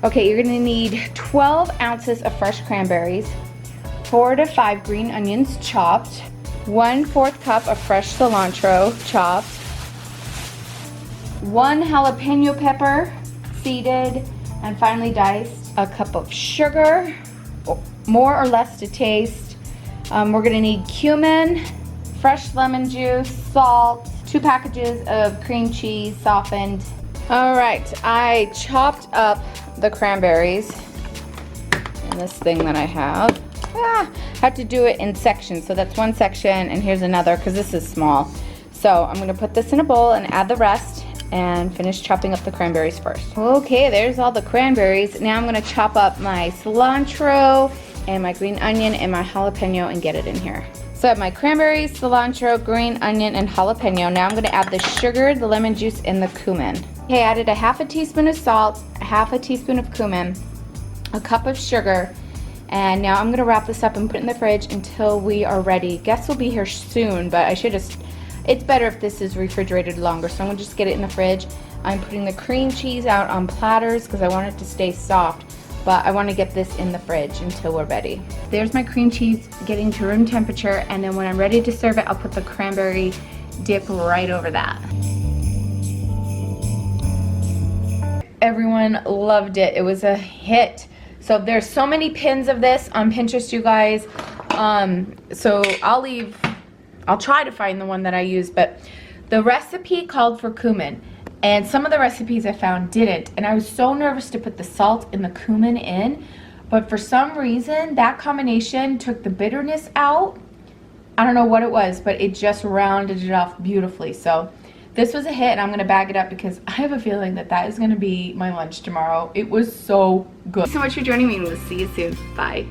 Okay, you're gonna need 12 ounces of fresh cranberries, 4 to 5 green onions chopped, 1/4 cup of fresh cilantro chopped, 1 jalapeno pepper seeded and finely diced, a cup of sugar, more or less to taste. We're gonna need cumin, fresh lemon juice, salt, 2 packages of cream cheese softened. All right, I chopped up the cranberries in this thing that I have. I have to do it in sections, so that's one section and here's another because this is small. So I'm gonna put this in a bowl and add the rest and finish chopping up the cranberries first. Okay, there's all the cranberries. Now I'm gonna chop up my cilantro and my green onion and my jalapeno and get it in here. So I have my cranberries, cilantro, green onion, and jalapeno. Now I'm gonna add the sugar, the lemon juice, and the cumin. Okay, I added a 1/2 teaspoon of salt, a 1/2 teaspoon of cumin, a cup of sugar, and now I'm gonna wrap this up and put it in the fridge until we are ready. Guests will be here soon, but it's better if this is refrigerated longer, so I'm gonna just get it in the fridge. I'm putting the cream cheese out on platters because I want it to stay soft, but I want to get this in the fridge until we're ready. There's my cream cheese getting to room temperature, and then when I'm ready to serve it, I'll put the cranberry dip right over that. Everyone loved it. It was a hit. So there's so many pins of this on Pinterest, you guys. So I'll try to find the one that I use, but the recipe called for cumin, and some of the recipes I found didn't, and I was so nervous to put the salt and the cumin in, but for some reason that combination took the bitterness out. I don't know what it was, but it just rounded it off beautifully. So this was a hit, and I'm gonna bag it up because I have a feeling that that is gonna be my lunch tomorrow. It was so good. Thanks so much for joining me, and we'll see you soon. Bye.